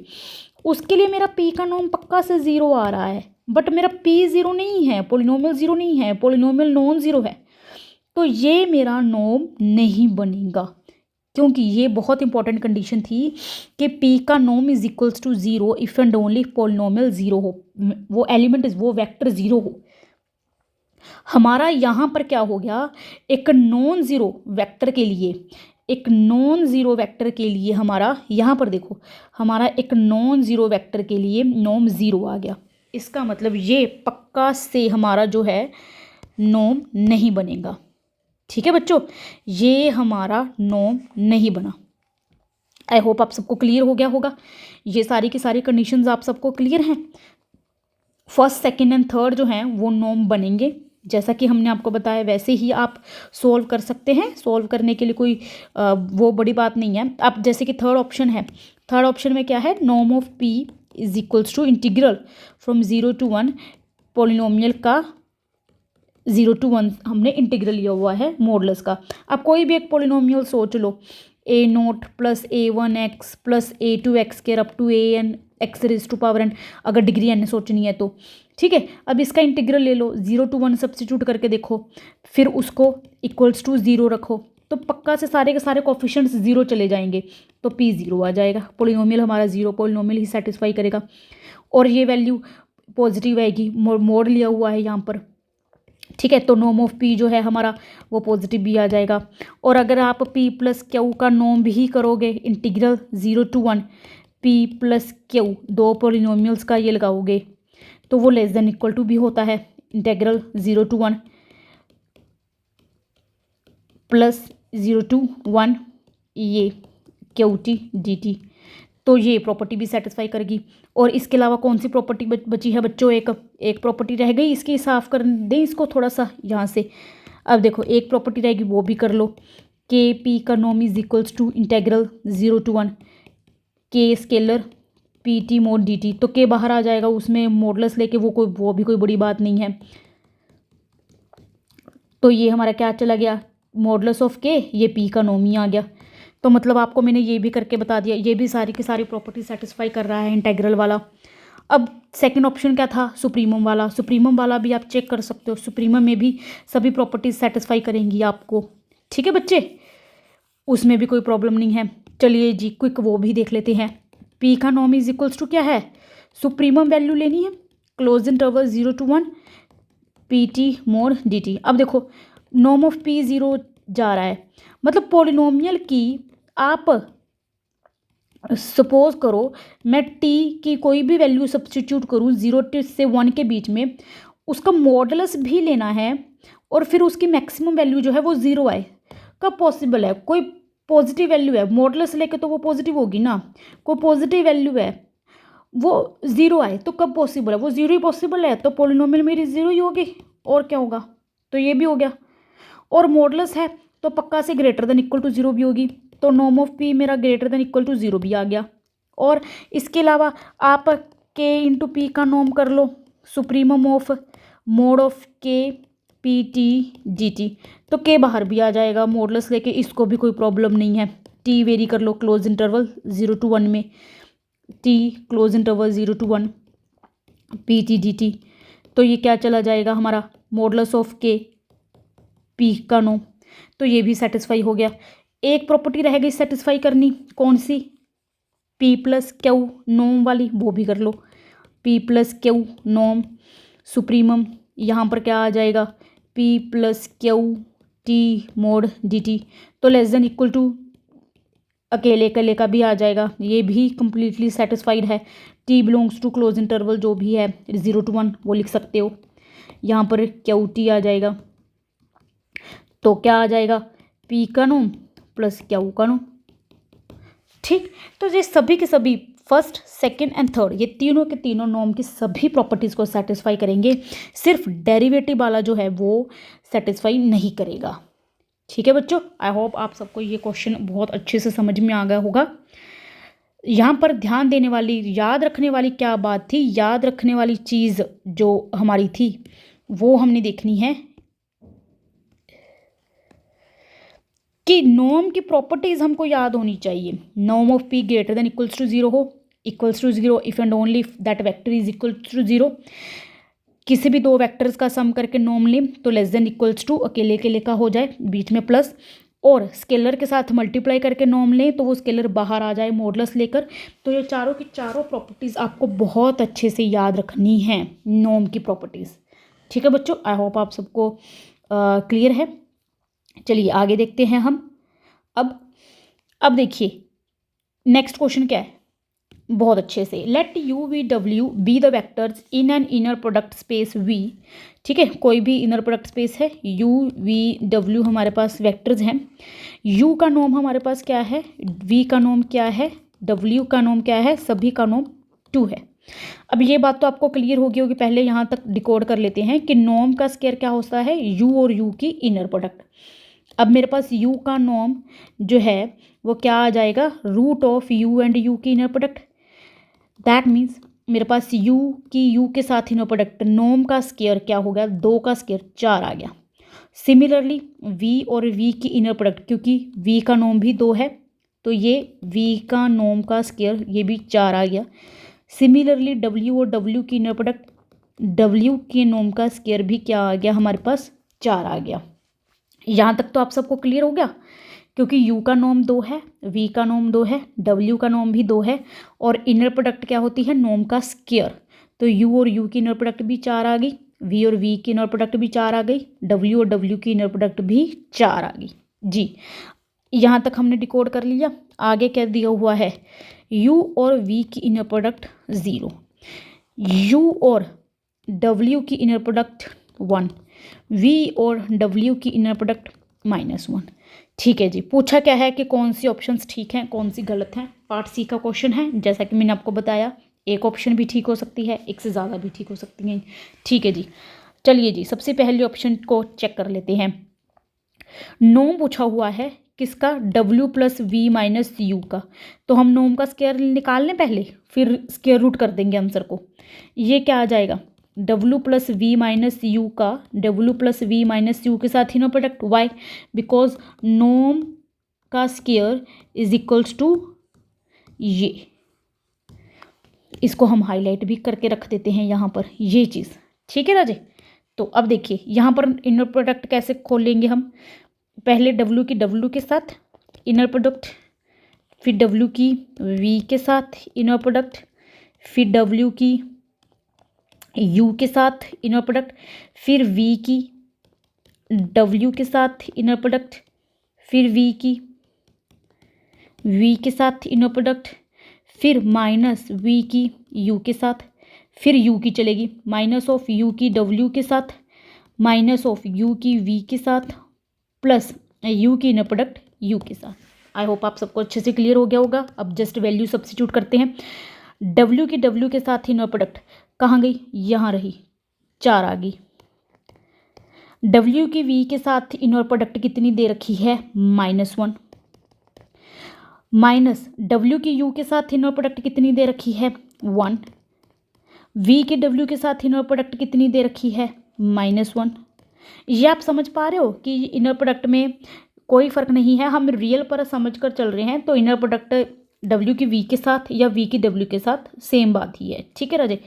उसके लिए मेरा p का नॉर्म पक्का से 0 आ रहा है, बट मेरा p 0 नहीं है, पोलिनोमियल 0 नहीं है, पोलिनोमियल नॉन 0 है, तो ये मेरा नॉर्म नहीं बनेगा, क्योंकि ये बहुत इंपॉर्टेंट कंडीशन थी कि p का norm is equals to 0 if and only polynomial 0 हो, वो एलिमेंट वो वेक्टर 0 हो। हमारा यहाँ पर क्या हो गया, एक नॉन ज़ीरो वेक्टर के लिए, एक नॉन ज़ीरो वेक्टर के लिए हमारा यहाँ पर देखो, हमारा एक नॉन ज़ीरो वेक्टर के लिए नॉर्म 0 आ गया। इसका मतलब ये पक्का से हमारा जो है नॉर्म नहीं बनेगा, ठीक है बच्चों, ये हमारा नॉर्म नहीं बना। आई होप आप सबको क्लियर हो गया होगा, ये सारी की सारी कंडीशंस आप सबको क्लियर हैं। फर्स्ट, सेकंड एंड थर्ड जो हैं वो नॉर्म बनेंगे, जैसा कि हमने आपको बताया वैसे ही आप सोल्व कर सकते हैं, सोल्व करने के लिए कोई वो बड़ी बात नहीं है। अब जैसे कि थर्ड ऑप्शन है, थर्ड ऑप्शन में क्या है, norm of p is equals to integral from 0 to 1 polynomial का 0 to 1 हमने इंटीग्रल लिया हुआ है मॉडुलस का। अब कोई भी एक पोलिनोमियल सोच लो, a0 plus a1x plus a2x square up to an x raise to power n, अगर डिग्री n सोचनी है तो, ठीक है। अब इसका इंटीग्रल ले लो, 0 to 1 सब्स्टिट्यूट करके देखो, फिर उसको इक्वल्स टू 0 रखो, तो पक्का से सारे के सारे कोफिशिएंट्स 0 चले जाएंगे, तो p 0 आ जाएगा, पोलिनोमियल हमारा 0 पोलिनोमियल ही सेटिस्फाई करेगा, और ये वैल्यू पॉजिटिव आएगी, मोड लिया हुआ है यहाँ पर, ठीक है। तो नॉर्म ऑफ p जो है हमारा वो पॉजिटिव भी आ जाएगा। और अगर आप p प्लस क्यू का नॉर्म भी करोगे, integral 0 to 1 p plus Q, दो पोलिनोमियल्स का ये लगाओगे, तो वो लेस देन इक्वल टू भी होता है, इंटीग्रल 0 to 1 प्लस 0 to 1 ये क्यू टी डी टी, तो ये प्रॉपर्टी भी सेटिस्फाई करेगी। और इसके अलावा कौन सी प्रॉपर्टी बची है बच्चों, एक प्रॉपर्टी रह गई, इसकी साफ कर दें इसको थोड़ा सा यहाँ से। अब देखो एक प्रॉपर्टी रहेगी, वो भी कर लो, के पी का norm is equals to integral 0 to 1 के scalar p t mod d t, तो के बाहर आ जाएगा, उसमें मॉडुलस लेके वो भी कोई बड़ी बात नहीं है। तो ये हमारा क्या चला गया, मॉडुलस ऑफ के, ये पी का नॉर्म ही आ गया। तो मतलब आपको मैंने ये भी करके बता दिया, ये भी सारी की सारी प्रॉपर्टी सेटिस्फाई कर रहा है इंटीग्रल वाला। अब सेकंड ऑप्शन क्या था, सुप्रीमम वाला, सुप्रीमम वाला भी आप चेक कर सकते हो, सुप्रीमम में भी सभी प्रॉपर्टीज सेटिस्फाई करेंगी आपको, ठीक है बच्चे, उसमें भी कोई प्रॉब्लम नहीं है। चलिए जी क्विक वो भी देख लेते हैं। पी का नॉर्म इज इक्वल्स टू क्या है, सुप्रीमम वैल्यू लेनी है, close interval 0 to 1 P t mod d T. अब देखो नॉर्म ऑफ पी 0 जा रहा है, मतलब पोलिनोमियल की आप सपोज करो मैं t की कोई भी वैल्यू सब्स्टिट्यूट करूँ 0 से 1 के बीच में, उसका मॉडुलस भी लेना है और फिर उसकी मैक्सिमम वैल्यू जो है वो 0 आए, कब पॉसिबल है, कोई पॉजिटिव वैल्यू है, मॉडुलस लेके तो वो पॉजिटिव होगी ना, कोई पॉजिटिव वैल्यू है वो 0 आए, तो कब पॉसिबल है, वो 0 ही पॉसिबल है, तो पोलिनोमियल मेरी 0 ही होगी, और क्या होगा, तो ये भी हो गया। और मॉडुलस है तो पक्का से ग्रेटर देन इक्वल टू 0 भी होगी, तो नॉर्म ऑफ पी मेरा ग्रेटर देन इक्वल टू 0 भी आ गया। और इसके अलावा आप के इंटू पी का नॉर्म कर लो, सुप्रीमम ऑफ मोड ऑफ के पी टी डी टी, तो के बाहर भी आ जाएगा मॉडुलस लेके, इसको भी कोई प्रॉब्लम नहीं है। टी वेरी कर लो क्लोज इंटरवल 0 to 1 में, T close interval 0 to 1 P T D t, तो ये क्या चला जाएगा हमारा मॉडुलस ऑफ के पी का नॉर्म, तो ये भी सेटिस्फाई हो गया। एक प्रॉपर्टी रह गई सेटिस्फाई करनी, कौन सी? पी प्लस क्यू नॉर्म वाली, वो भी कर लो। P plus q norm supremum, यहाँ पर क्या आ जाएगा? P plus q t mod d t, तो लेस देन इक्वल टू अकेले अकेले का भी आ जाएगा, ये भी कंप्लीटली सेटिस्फाइड है। T belongs to close interval जो भी है 0 to 1 वो लिख सकते हो। यहाँ पर क्यू टी आ जाएगा, तो क्या आ जाएगा? पी का नॉर्म प्लस क्यू का नॉर्म। ठीक, तो ये सभी के सभी फर्स्ट, सेकंड एंड थर्ड, ये तीनों के तीनों नॉर्म की सभी प्रॉपर्टीज़ को सेटिस्फाई करेंगे, सिर्फ डेरिवेटिव वाला जो है वो सेटिस्फाई नहीं करेगा। ठीक है बच्चों, आई होप आप सबको ये क्वेश्चन बहुत अच्छे से समझ में आ गया होगा। यहाँ पर ध्यान देने वाली, याद रखने वाली क्या बात थी, याद रखने वाली चीज़ जो हमारी थी वो हमने देखनी है कि नॉर्म की प्रॉपर्टीज़ हमको याद होनी चाहिए। Norm of p greater than equals to 0 हो, equals to 0 if and only if that vector is equal to 0। किसी भी दो वेक्टर्स का सम करके नॉर्म लें तो लेस देन इक्वल्स टू अकेले अकेले का हो जाए, बीच में प्लस, और स्केलर के साथ मल्टीप्लाई करके नॉर्म लें तो वो स्केलर बाहर आ जाए मॉडुलस लेकर। तो ये चारों की चारों प्रॉपर्टीज़ आपको बहुत अच्छे से याद रखनी है, नॉर्म की प्रॉपर्टीज़। ठीक है बच्चों, आई होप आप सबको क्लियर है। चलिए आगे देखते हैं हम। अब देखिए नेक्स्ट क्वेश्चन क्या है, बहुत अच्छे से। लेट यू वी डब्ल्यू be the vectors in an inner product space v. ठीक है, कोई भी इनर प्रोडक्ट स्पेस है, यू वी डब्ल्यू हमारे पास वेक्टर्स हैं। यू का नॉर्म हमारे पास क्या है, वी का नॉर्म क्या है, डब्ल्यू का नॉर्म क्या है, सभी का नॉर्म 2 है। अब ये बात तो आपको क्लियर होगी होगी, पहले यहाँ तक डिकोड कर लेते हैं कि नॉर्म का स्क्वायर क्या होता है, यू और यू की इनर प्रोडक्ट। अब मेरे पास u का नॉर्म जो है वो क्या आ जाएगा, root of u and u की इनर प्रोडक्ट। दैट मीन्स मेरे पास u की u के साथ इनर प्रोडक्ट, नॉर्म का स्क्वायर क्या हो गया, 2 का स्क्वायर 4 आ गया। सिमिलरली v और v की इनर प्रोडक्ट, क्योंकि v का नॉर्म भी 2 है तो ये v का नॉर्म का स्क्वायर ये भी 4 आ गया। सिमिलरली w और w की इनर प्रोडक्ट, w के नॉर्म का स्क्वायर भी क्या आ गया हमारे पास, 4 आ गया। यहाँ तक तो आप सबको क्लियर हो गया, क्योंकि u का नॉर्म 2 है, v का नॉर्म 2 है, w का नॉर्म भी 2 है, और इनर प्रोडक्ट क्या होती है, नॉर्म का स्क्वायर। तो u और u की इनर प्रोडक्ट भी 4 आ गई, v और v की इनर प्रोडक्ट भी 4 आ गई, w और w की इनर प्रोडक्ट भी 4 आ गई। जी, यहाँ तक हमने डिकोड कर लिया। आगे क्या दिया हुआ है, u और v की इनर प्रोडक्ट 0, u और w की इनर प्रोडक्ट 1, v और w की इनर प्रोडक्ट -1। ठीक है जी, पूछा क्या है कि कौन सी ऑप्शंस ठीक हैं कौन सी गलत हैं। पार्ट सी का क्वेश्चन है, जैसा कि मैंने आपको बताया एक ऑप्शन भी ठीक हो सकती है, एक से ज़्यादा भी ठीक हो सकती हैं। ठीक है जी, चलिए जी, सबसे पहले ऑप्शन को चेक कर लेते हैं। नॉर्म पूछा हुआ है किसका, w plus v minus u का। तो हम नॉर्म का स्क्वायर निकाल लें पहले, फिर स्क्वायर रूट कर देंगे आंसर को। ये क्या आ जाएगा, w plus v minus u का, w plus v minus u के साथ inner product, why, because norm का स्क्वायर इज इक्वल्स टू ये। इसको हम हाईलाइट भी करके रख देते हैं यहाँ पर, ये चीज़। ठीक है राजे, तो अब देखिए यहाँ पर इनर प्रोडक्ट कैसे खोलेंगे हम, पहले w की w के साथ इनर प्रोडक्ट, फिर w की v के साथ इनर प्रोडक्ट, फिर w की u के साथ इनर प्रोडक्ट, फिर v की w के साथ इनर प्रोडक्ट, फिर v की v के साथ इनर प्रोडक्ट, फिर माइनस v की u के साथ, फिर u की चलेगी माइनस ऑफ u की w के साथ, माइनस ऑफ u की v के साथ, प्लस u की इनर प्रोडक्ट u के साथ। आई होप आप सबको अच्छे से क्लियर हो गया होगा। अब जस्ट वैल्यू सब्स्टिट्यूट करते हैं। w की w के साथ इनर प्रोडक्ट कहाँ गई, यहाँ रही, 4 आ गई। w की v के साथ इनर प्रोडक्ट कितनी दे रखी है, -1, माइनस w की u के साथ इनर प्रोडक्ट कितनी दे रखी है, 1, v की w के साथ इनर प्रोडक्ट कितनी दे रखी है, -1। ये आप समझ पा रहे हो कि इनर प्रोडक्ट में कोई फ़र्क नहीं है, हम रियल पर समझ कर चल रहे हैं। तो इनर प्रोडक्ट w की v के साथ या v की w के साथ सेम बात ही है। ठीक है राजे,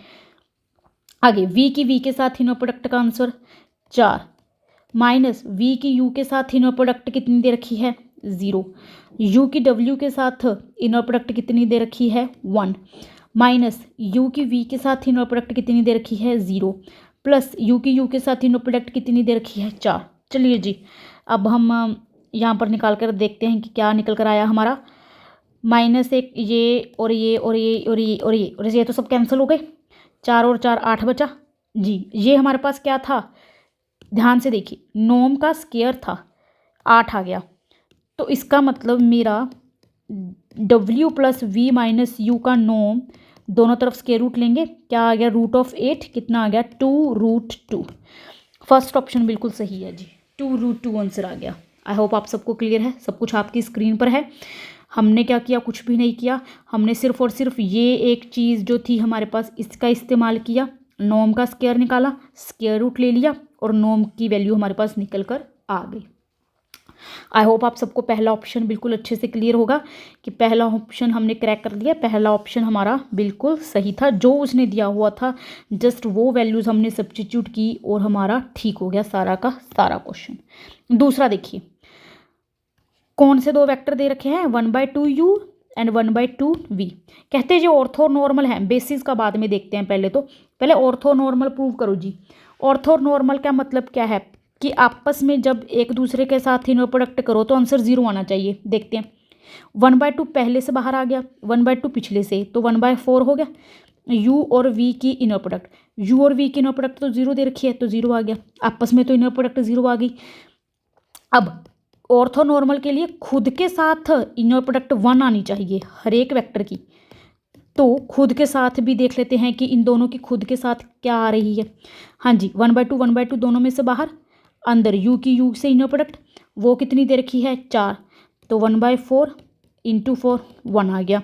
आगे v की v के साथ इनर प्रोडक्ट का आंसर 4, माइनस v की u के साथ इनर प्रोडक्ट कितनी दे रखी है, 0, u की w के साथ इनर प्रोडक्ट कितनी दे रखी है 1, माइनस u की v के साथ इनर प्रोडक्ट कितनी दे रखी है 0, प्लस u की u के साथ इनर प्रोडक्ट कितनी दे रखी है 4। चलिए जी, अब हम यहाँ पर निकाल कर देखते हैं कि क्या निकल कर आया हमारा। माइनस एक ये और ये और ये और ये और ये और ये तो सब कैंसिल हो गए, 4 और 4 8 बचा जी। ये हमारे पास क्या था, ध्यान से देखिए, नॉर्म का स्क्वायर था, 8 आ गया। तो इसका मतलब मेरा w plus v minus u का नॉर्म दोनों तरफ स्क्वायर रूट लेंगे, क्या आ गया √8, कितना आ गया 2√2। फर्स्ट ऑप्शन बिल्कुल सही है जी, 2√2 आंसर आ गया। आई होप आप सबको क्लियर है, सब कुछ आपकी स्क्रीन पर है। हमने क्या किया, कुछ भी नहीं किया, हमने सिर्फ और सिर्फ ये एक चीज़ जो थी हमारे पास इसका इस्तेमाल किया, नॉर्म का स्क्वायर निकाला, स्क्वायर रूट ले लिया और नॉर्म की वैल्यू हमारे पास निकल कर आ गई। आई होप आप सबको पहला ऑप्शन बिल्कुल अच्छे से क्लियर होगा कि पहला ऑप्शन हमने क्रैक कर दिया, पहला ऑप्शन हमारा बिल्कुल सही था, जो उसने दिया हुआ था जस्ट वो वैल्यूज़ हमने सब्स्टिट्यूट की और हमारा ठीक हो गया सारा का सारा क्वेश्चन। दूसरा देखिए, कौन से दो वेक्टर दे रखे हैं 1/2u एंड 1/2v। कहते हैं जो ऑर्थोनॉर्मल है, बेसिस का बाद में देखते हैं, पहले ऑर्थोनॉर्मल प्रूव करो जी। ऑर्थोनॉर्मल का मतलब क्या है कि आपस में जब एक दूसरे के साथ इनर प्रोडक्ट करो तो आंसर 0 आना चाहिए। देखते हैं, 1/2 पहले से बाहर आ गया, 1/2 पिछले से, तो 1/4 हो गया। u और v की इनर प्रोडक्ट, u और v की इनर प्रोडक्ट तो 0 दे रखी है, तो 0 आ गया, आपस में तो इनर प्रोडक्ट 0 आ गई। अब ऑर्थोनॉर्मल के लिए खुद के साथ इनर प्रोडक्ट 1 आनी चाहिए हर एक वेक्टर की, तो खुद के साथ भी देख लेते हैं कि इन दोनों की खुद के साथ क्या आ रही है। हाँ जी, 1/2 दोनों में से बाहर, अंदर u की u से इनर प्रोडक्ट वो कितनी दे रखी है 4, तो 1/4 × 4 1 आ गया।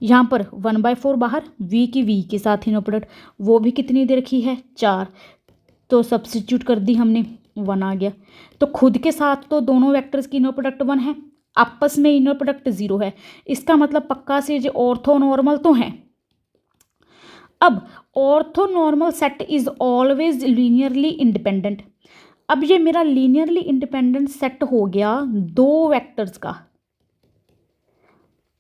यहाँ पर 1/4 बाहर, v की v के साथ इनर प्रोडक्ट वो भी कितनी दे रखी है 4, तो सब्स्टिट्यूट कर दी हमने, 1 आ गया। तो खुद के साथ तो दोनों वेक्टर्स की इनर प्रोडक्ट 1 है, आपस में इनर प्रोडक्ट 0 है, इसका मतलब पक्का से जो ऑर्थोनॉर्मल तो हैं। अब orthonormal set is always linearly independent. अब ये मेरा लीनियरली इंडिपेंडेंट सेट हो गया दो वेक्टर्स का,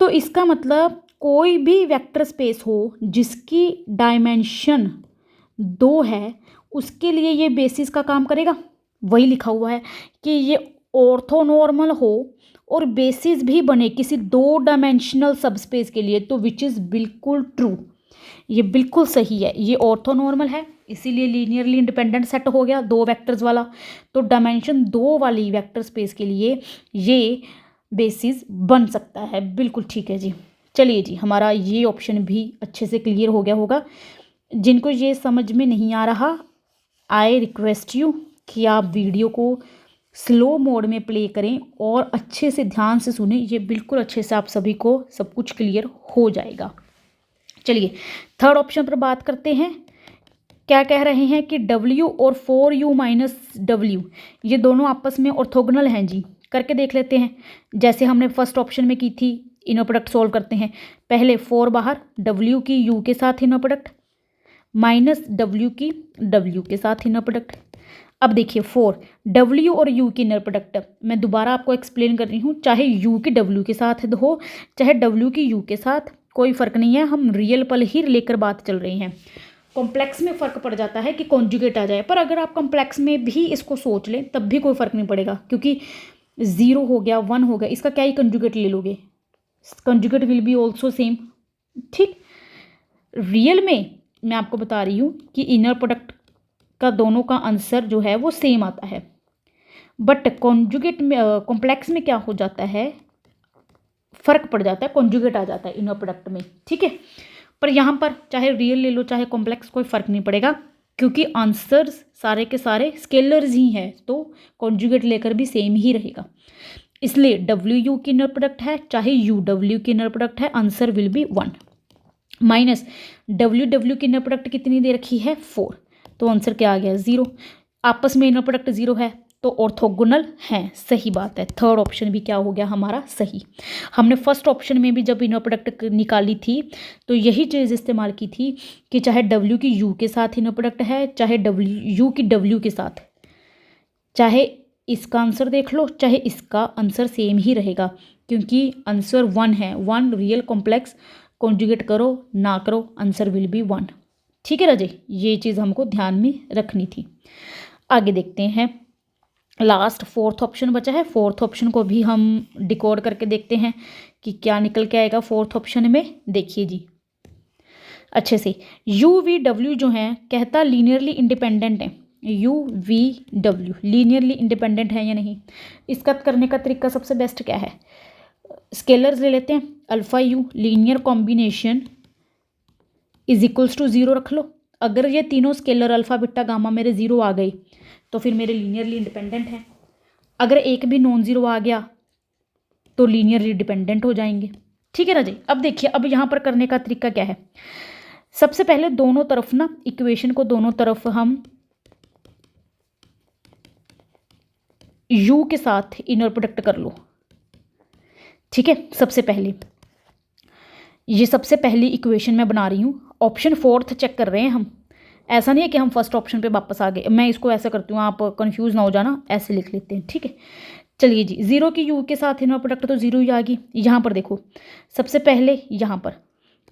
तो इसका मतलब कोई भी वेक्टर स्पेस हो जिसकी डायमेंशन 2 है उसके लिए ये बेसिस का काम करेगा। वही लिखा हुआ है कि ये ऑर्थोनॉर्मल हो और बेसिस भी बने किसी 2 डायमेंशनल सबस्पेस के लिए, तो विच इज़ बिल्कुल ट्रू, ये बिल्कुल सही है। ये ऑर्थोनॉर्मल है इसीलिए लीनियरली इंडिपेंडेंट सेट हो गया 2 वेक्टर्स वाला, तो डायमेंशन 2 वाली वेक्टर स्पेस के लिए ये बेसिस बन सकता है। बिल्कुल ठीक है जी। चलिए जी, हमारा ये ऑप्शन भी अच्छे से क्लियर हो गया होगा। जिनको ये समझ में नहीं आ रहा, आई रिक्वेस्ट यू कि आप वीडियो को स्लो मोड में प्ले करें और अच्छे से ध्यान से सुने, ये बिल्कुल अच्छे से आप सभी को सब कुछ क्लियर हो जाएगा। चलिए थर्ड ऑप्शन पर बात करते हैं। क्या कह रहे हैं कि w और 4u माइनस w ये दोनों आपस में ऑर्थोगोनल हैं जी। करके देख लेते हैं, जैसे हमने फर्स्ट ऑप्शन में की थी, इनर प्रोडक्ट सॉल्व करते हैं। पहले 4 बाहर, w की u के साथ इनर प्रोडक्ट, माइनस w की w के साथ इनर प्रोडक्ट। अब देखिए 4 w और u की इनर प्रोडक्ट, मैं दोबारा आपको एक्सप्लेन कर रही हूँ, चाहे u की w के साथ हो चाहे w की u के साथ, कोई फ़र्क नहीं है, हम रियल पल ही लेकर बात चल रही हैं। कॉम्प्लेक्स में फ़र्क पड़ जाता है कि कॉन्जुगेट आ जाए, पर अगर आप कॉम्प्लेक्स में भी इसको सोच लें तब भी कोई फ़र्क नहीं पड़ेगा, क्योंकि 0 हो गया 1 हो गया, इसका क्या ही कंजुगेट ले लोगे, conjugate will be also same. ठीक, रियल में मैं आपको बता रही हूँ कि इनर प्रोडक्ट का दोनों का आंसर जो है वो सेम आता है, बट कॉन्जुगेट में कॉम्प्लेक्स में क्या हो जाता है, फ़र्क पड़ जाता है, कॉन्जुगेट आ जाता है इनर प्रोडक्ट में। ठीक है, पर यहाँ पर चाहे रियल ले लो चाहे कॉम्प्लेक्स, कोई फ़र्क नहीं पड़ेगा, क्योंकि आंसर्स सारे के सारे स्केलर्स ही हैं, तो कॉन्जुगेट लेकर भी सेम ही रहेगा। इसलिए w की इनर प्रोडक्ट है चाहे w की इनर प्रोडक्ट है, answer will be 1। Minus w की इनर प्रोडक्ट कितनी दे रखी है 4, तो आंसर क्या आ गया 0। आपस में इनर प्रोडक्ट 0 है तो ऑर्थोगोनल हैं, सही बात है। थर्ड ऑप्शन भी क्या हो गया हमारा सही। हमने फर्स्ट ऑप्शन में भी जब इनर प्रोडक्ट निकाली थी तो यही चीज़ इस्तेमाल की थी कि चाहे w की u के साथ इनर प्रोडक्ट है, चाहे u की w के साथ, चाहे इसका आंसर देख लो चाहे इसका आंसर सेम ही रहेगा, क्योंकि आंसर 1 है। 1 रियल कॉम्प्लेक्स कॉन्जुगेट करो ना करो, आंसर विल बी 1। ठीक है राजे, ये चीज़ हमको ध्यान में रखनी थी। आगे देखते हैं, लास्ट 4th ऑप्शन बचा है। 4th ऑप्शन को भी हम डिकोड करके देखते हैं कि क्या निकल के आएगा 4th ऑप्शन में। देखिए जी अच्छे से, यू वी डब्ल्यू जो है कहता लीनियरली इंडिपेंडेंट है। U v W linearly independent है या नहीं, इसका करने का तरीका सबसे बेस्ट क्या है, स्केलर्स ले लेते हैं। Alpha u linear combination is equals to 0 रख लो। अगर ये तीनों स्केलर अल्फ़ा बीटा गामा मेरे 0 आ गए तो फिर मेरे लीनियरली इंडिपेंडेंट हैं। अगर एक भी नॉन ज़ीरो आ गया तो लीनियरली डिपेंडेंट हो जाएंगे। ठीक है राजे, अब देखिए अब यहाँ पर करने का तरीका क्या है। सबसे पहले दोनों तरफ ना इक्वेशन को दोनों तरफ हम u के साथ इनर प्रोडक्ट कर लो। ठीक है, सबसे पहले ये सबसे पहली इक्वेशन मैं बना रही हूँ। ऑप्शन 4th चेक कर रहे हैं हम, ऐसा नहीं है कि हम फर्स्ट ऑप्शन पे वापस आ गए। मैं इसको ऐसा करती हूँ, आप कंफ्यूज ना हो जाना, ऐसे लिख लेते हैं। ठीक है, चलिए जी, 0 की u के साथ इनर प्रोडक्ट तो 0 ही आ गई। यहाँ पर देखो सबसे पहले यहाँ पर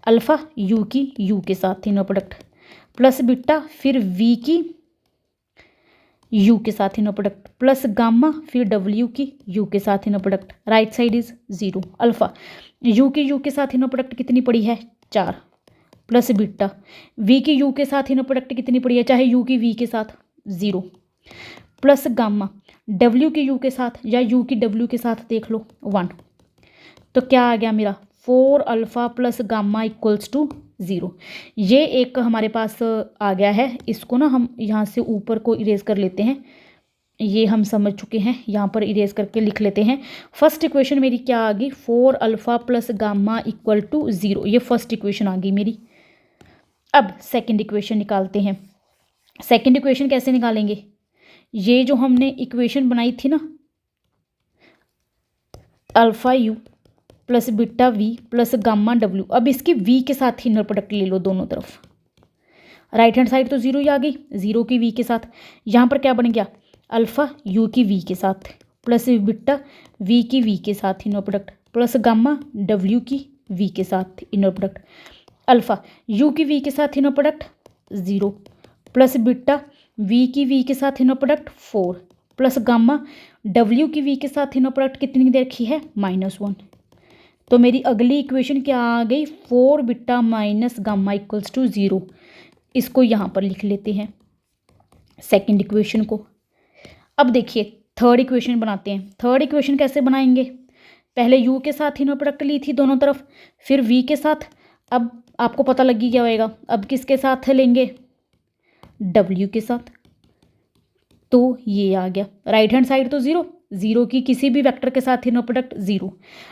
अल्फ़ा u की u के साथ इनर प्रोडक्ट प्लस बीटा फिर v की u के साथ इनर प्रोडक्ट प्लस गामा फिर w की u के साथ inner product, right side is 0। Alpha u की u के साथ इनर प्रोडक्ट कितनी पड़ी है 4 प्लस बीटा v की u के साथ इनर प्रोडक्ट कितनी पड़ी है, चाहे u की v के साथ 0 प्लस गामा w की u के साथ या u की w के साथ देख लो 1। तो क्या आ गया मेरा 4 alpha plus gamma equals to 0। ये एक हमारे पास आ गया है, इसको ना हम यहाँ से ऊपर को इरेज कर लेते हैं। ये हम समझ चुके हैं, यहाँ पर इरेज करके लिख लेते हैं। फर्स्ट इक्वेशन मेरी क्या आ गई 4 alpha plus gamma equal to 0, ये फर्स्ट इक्वेशन आ गई मेरी। अब सेकंड इक्वेशन निकालते हैं। सेकंड इक्वेशन कैसे निकालेंगे, ये जो हमने इक्वेशन बनाई थी ना alpha you plus beta V plus gamma W, अब इसकी वी के साथ ही इनर प्रोडक्ट ले लो दोनों तरफ। राइट हैंड साइड तो 0 ही आ गई, 0 की वी के साथ। यहाँ पर क्या बन गया अल्फ़ा यू की वी के साथ प्लस बीटा वी की वी के साथ inner product plus gamma W की वी के साथ इनर प्रोडक्ट। अल्फ़ा यू की वी के साथ inner product 0 plus beta V की वी के साथ inner product 4 plus gamma W की वी के साथ इनर प्रोडक्ट कितनी दे रखी है -1। तो मेरी अगली इक्वेशन क्या आ गई 4 beta minus gamma equals to 0। इसको यहाँ पर लिख लेते हैं सेकंड इक्वेशन को। अब देखिए थर्ड इक्वेशन बनाते हैं। थर्ड इक्वेशन कैसे बनाएंगे, पहले u के साथ इनर प्रोडक्ट ली थी दोनों तरफ, फिर v के साथ। अब आपको पता लग ही क्या होएगा, अब किसके साथ लेंगे w के साथ। तो ये आ गया राइट हैंड साइड तो 0, 0 की किसी भी वेक्टर के साथ inner product 0।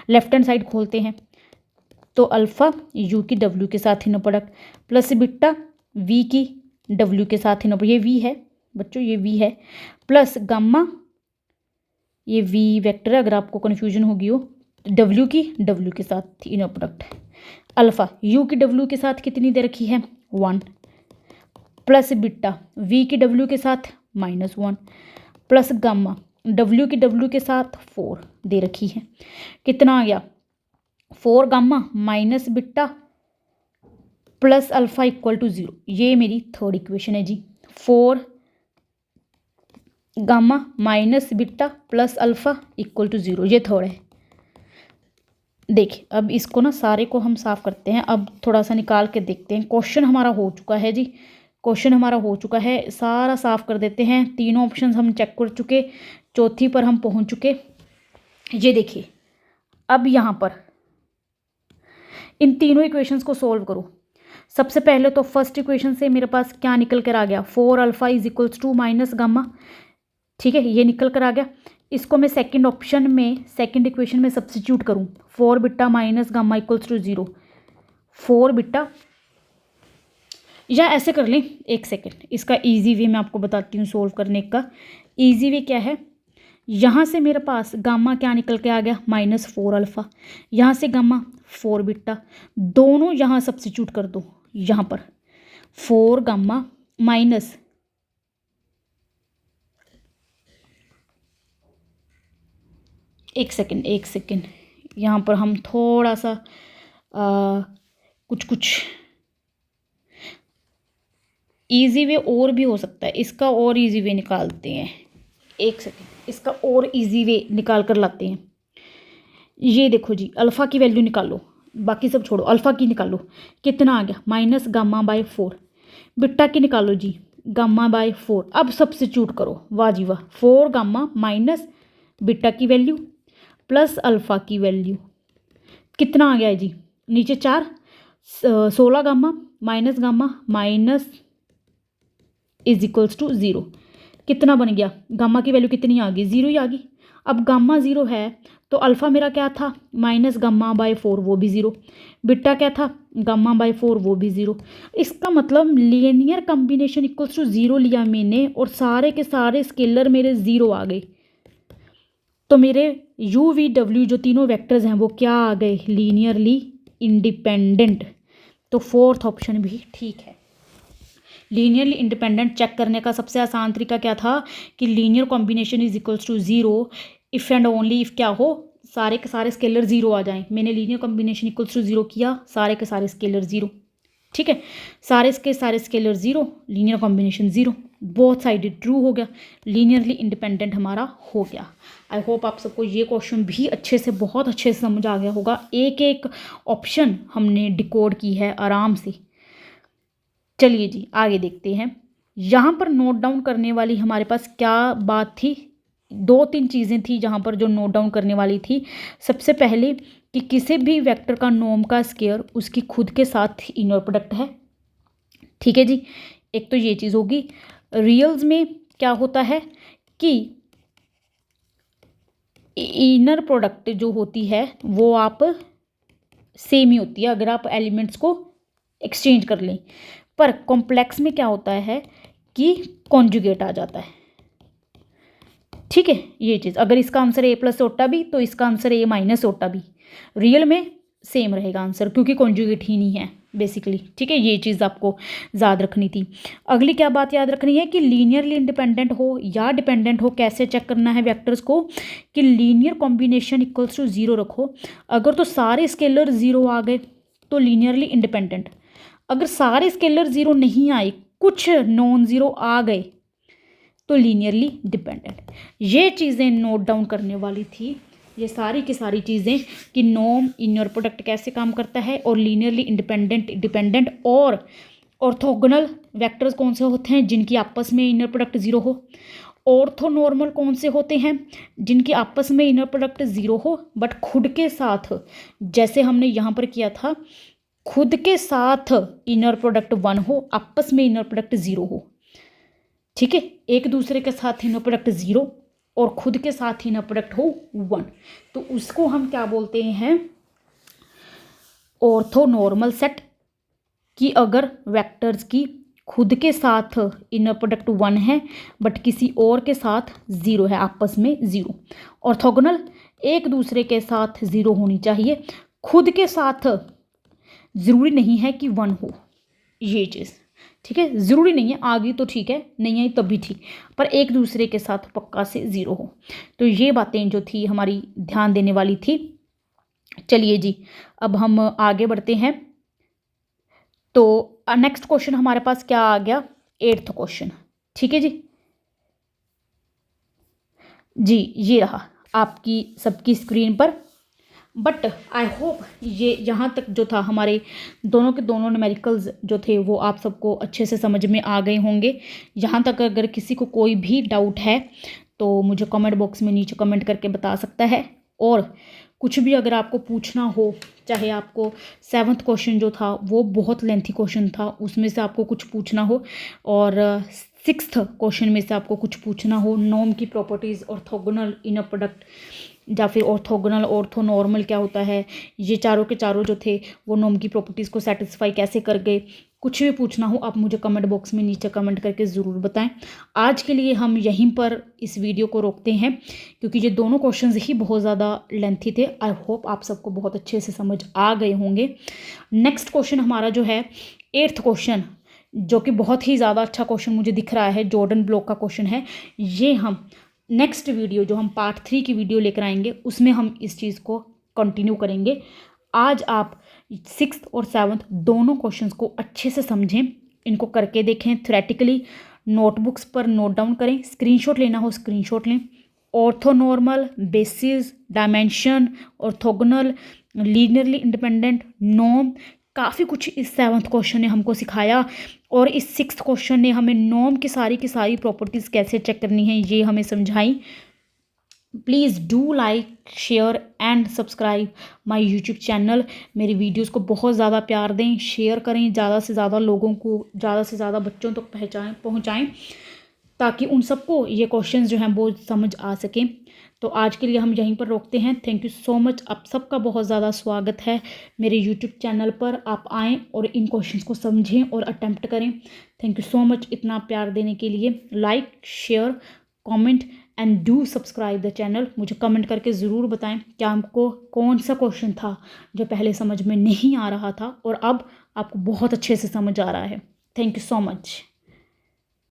Left hand side खोलते हैं तो अल्फ़ा u की w के साथ inner product plus beta v की w के साथ इनर प्रोडक्ट, ये v है बच्चों, ये v है, प्लस गामा ये v वेक्टर है, अगर आपको कन्फ्यूजन होगी हो, w की w के साथ इनर प्रोडक्ट। अल्फ़ा u की w के साथ कितनी दे रखी है 1 प्लस बीटा v की w के साथ -1 प्लस गामा w की w के साथ 4 दे रखी है। कितना आ गया 4 gamma minus beta plus alpha equal to 0। ये मेरी थर्ड इक्वेशन है जी, 4 gamma minus beta plus alpha equal to 0, ये थर्ड है। देखिए अब इसको ना सारे को हम साफ़ करते हैं। अब थोड़ा सा निकाल के देखते हैं। क्वेश्चन हमारा हो चुका है जी, क्वेश्चन हमारा हो चुका है, सारा साफ़ कर देते हैं। तीनों ऑप्शन हम चेक कर चुके, चौथी पर हम पहुंच चुके। ये देखिए अब यहाँ पर इन तीनों इक्वेशंस को सोल्व करो। सबसे पहले तो फर्स्ट इक्वेशन से मेरे पास क्या निकल कर आ गया 4 alpha is equals to minus gamma. ठीक है, ये निकल कर आ गया। इसको मैं सेकंड ऑप्शन में सेकंड इक्वेशन में सब्स्टिट्यूट करूँ 4 beta minus gamma equals to 0। 4 beta, या ऐसे कर लें, एक सेकेंड, इसका इजी वे मैं आपको बताती हूँ सोल्व करने का। इजी वे क्या है, यहाँ से मेरे पास गामा क्या निकल के आ गया -4 अल्फ़ा, यहाँ से गामा 4 बीटा, दोनों यहाँ सब्स्टिट्यूट कर दो। यहाँ पर 4 गामा माइनस एक सेकंड, यहाँ पर हम थोड़ा सा कुछ इजी वे और भी हो सकता है, इसका और इजी वे निकालते हैं। एक सेकंड, इसका और इजी वे निकाल कर लाते हैं। ये देखो जी, अल्फ़ा की वैल्यू निकालो, बाकी सब छोड़ो, अल्फ़ा की निकालो। कितना आ गया? Minus gamma bye 4। बीटा की निकालो जी, गामा बाय 4। अब सब्स्टिट्यूट करो, वाह जी वाह। 4 गामा माइनस बीटा की वैल्यू प्लस अल्फ़ा की वैल्यू, कितना आ गया है जी? नीचे 4, 16 gamma minus is equals to 0। कितना बन गया? गामा की वैल्यू कितनी आ गई? 0 ही आ गई। अब गामा 0 है तो अल्फ़ा मेरा क्या था? माइनस गामा बाय 4, वो भी 0। बीटा क्या था? गामा बाय 4, वो भी 0। इसका मतलब लीनियर कॉम्बिनेशन इक्वल्स टू 0 लिया मैंने, और सारे के सारे स्केलर मेरे 0 आ गए। तो मेरे यू वी डब्ल्यू जो तीनों वेक्टर्स हैं वो क्या आ गए? Linearly independent. तो फोर्थ ऑप्शन भी ठीक है। लीनियरली इंडिपेंडेंट चेक करने का सबसे आसान तरीका क्या था कि linear combination is equals to 0 if and only if क्या हो, सारे के सारे स्केलर 0 आ जाएं। मैंने लीनियर कॉम्बिनेशन इक्वल्स टू 0 किया, सारे के सारे स्केलर 0। ठीक है, सारे के सारे scalar 0, linear combination 0, both sided true हो गया, लीनियरली इंडिपेंडेंट हमारा हो गया। आई होप आप सबको ये क्वेश्चन भी अच्छे से, बहुत अच्छे से समझ आ गया होगा। एक एक ऑप्शन हमने डिकोड की है आराम से। चलिए जी आगे देखते हैं। यहाँ पर नोट डाउन करने वाली हमारे पास क्या बात थी? 2-3 चीज़ें थी जहाँ पर जो नोट डाउन करने वाली थी। सबसे पहले कि किसी भी वेक्टर का नॉर्म का स्क्वायर उसकी खुद के साथ इनर प्रोडक्ट है। ठीक है जी, एक तो ये चीज़ होगी। रियल्स में क्या होता है कि इनर प्रोडक्ट जो होती है वो आप सेम ही होती है अगर आप एलिमेंट्स को एक्सचेंज कर लें, पर कॉम्प्लेक्स में क्या होता है कि कॉन्जुगेट आ जाता है। ठीक है, ये चीज़, अगर इसका आंसर ए प्लस ओटा भी तो इसका आंसर ए माइनस ओटा भी, रियल में सेम रहेगा आंसर, क्योंकि कॉन्जुगेट ही नहीं है बेसिकली। ठीक है, ये चीज़ आपको याद रखनी थी। अगली क्या बात याद रखनी है कि लीनियरली इंडिपेंडेंट हो या डिपेंडेंट हो, कैसे चेक करना है वेक्टर्स को कि लीनियर कॉम्बिनेशन इक्वल्स टू 0 रखो। अगर तो सारे स्केलर 0 आ गए तो लीनियरली इंडिपेंडेंट, अगर सारे स्केलर 0 नहीं आए, कुछ नॉन ज़ीरो आ गए, तो लीनियरली डिपेंडेंट। ये चीज़ें नोट डाउन करने वाली थी, ये सारी की सारी चीज़ें कि नॉर्म इनर प्रोडक्ट कैसे काम करता है, और लीनियरली इंडिपेंडेंट डिपेंडेंट और ऑर्थोगोनल वेक्टर्स कौन से होते हैं जिनकी आपस में इनर प्रोडक्ट 0 हो, ऑर्थोनॉर्मल कौन से होते हैं जिनकी आपस में इनर प्रोडक्ट 0 हो बट खुद के साथ, जैसे हमने यहाँ पर किया था, खुद के साथ इनर प्रोडक्ट 1 हो, आपस में इनर प्रोडक्ट 0 हो। ठीक है, एक दूसरे के साथ इनर प्रोडक्ट 0 और खुद के साथ इनर प्रोडक्ट हो 1, तो उसको हम क्या बोलते हैं? Orthonormal set. कि अगर वेक्टर्स की खुद के साथ इनर प्रोडक्ट 1 है बट किसी और के साथ 0 है, आपस में 0। ऑर्थोगोनल, एक दूसरे के साथ 0 होनी चाहिए, खुद के साथ ज़रूरी नहीं है कि 1 हो, ये चीज़। ठीक है, ज़रूरी नहीं है, आ गई तो ठीक है, नहीं आई तब भी ठीक, पर एक दूसरे के साथ पक्का से 0 हो। तो ये बातें जो थी हमारी ध्यान देने वाली थी। चलिए जी, अब हम आगे बढ़ते हैं। तो नेक्स्ट क्वेश्चन हमारे पास क्या आ गया? 8th question. ठीक है जी, ये रहा आपकी सबकी स्क्रीन पर। बट आई होप ये यहाँ तक जो था हमारे दोनों के दोनों न्यूमेरिकल्स जो थे वो आप सबको अच्छे से समझ में आ गए होंगे। यहाँ तक अगर किसी को कोई भी डाउट है तो मुझे कमेंट बॉक्स में नीचे कमेंट करके बता सकता है, और कुछ भी अगर आपको पूछना हो, चाहे आपको 7th क्वेश्चन जो था वो बहुत लेंथी क्वेश्चन था, उसमें से आपको कुछ पूछना हो, और 6th क्वेश्चन में से आपको कुछ पूछना हो, नॉर्म की प्रॉपर्टीज़, ऑर्थोगोनल इनर प्रोडक्ट, या फिर ऑर्थोगोनल ऑर्थोनॉर्मल क्या होता है, ये चारों के चारों जो थे वो नॉर्म की प्रॉपर्टीज़ को सेटिस्फाई कैसे कर गए, कुछ भी पूछना हो आप मुझे कमेंट बॉक्स में नीचे कमेंट करके ज़रूर बताएं। आज के लिए हम यहीं पर इस वीडियो को रोकते हैं, क्योंकि ये दोनों क्वेश्चंस ही बहुत ज़्यादा लेंथी थे। आई होप आप सबको बहुत अच्छे से समझ आ गए होंगे। नेक्स्ट क्वेश्चन हमारा जो है 8th क्वेश्चन, जो कि बहुत ही ज़्यादा अच्छा क्वेश्चन मुझे दिख रहा है, जॉर्डन ब्लॉक का क्वेश्चन है। ये हम नेक्स्ट वीडियो जो हम पार्ट 3 की वीडियो लेकर आएंगे उसमें हम इस चीज़ को कंटिन्यू करेंगे। आज आप 6th और 7th दोनों क्वेश्चंस को अच्छे से समझें, इनको करके देखें थ्योरेटिकली, नोटबुक्स पर नोट डाउन करें, स्क्रीनशॉट लेना हो स्क्रीनशॉट लें। Orthonormal, basis, dimension, orthogonal, linearly independent, norm, काफ़ी कुछ इस 7th क्वेश्चन ने हमको सिखाया। और इस 6th क्वेश्चन ने हमें नॉर्म की सारी प्रॉपर्टीज़ कैसे चेक करनी है ये हमें समझाई। Please do like, share and subscribe my YouTube channel. मेरी वीडियोस को बहुत ज़्यादा प्यार दें, शेयर करें, ज़्यादा से ज़्यादा लोगों को, ज़्यादा से ज़्यादा बच्चों तक पहुँचाएँ ताकि उन सबको ये क्वेश्चंस जो हैं वो समझ आ सकें। तो आज के लिए हम यहीं पर रोकते हैं। थैंक यू सो मच, आप सबका बहुत ज़्यादा स्वागत है मेरे यूट्यूब चैनल पर। आप आएँ और इन क्वेश्चंस को समझें और अटेम्प्ट करें। थैंक यू सो मच इतना प्यार देने के लिए। Like, share, comment and do subscribe the channel. मुझे कमेंट करके ज़रूर बताएं कि आपको कौन सा क्वेश्चन था जो पहले समझ में नहीं आ रहा था और अब आपको बहुत अच्छे से समझ आ रहा है। Thank you so much.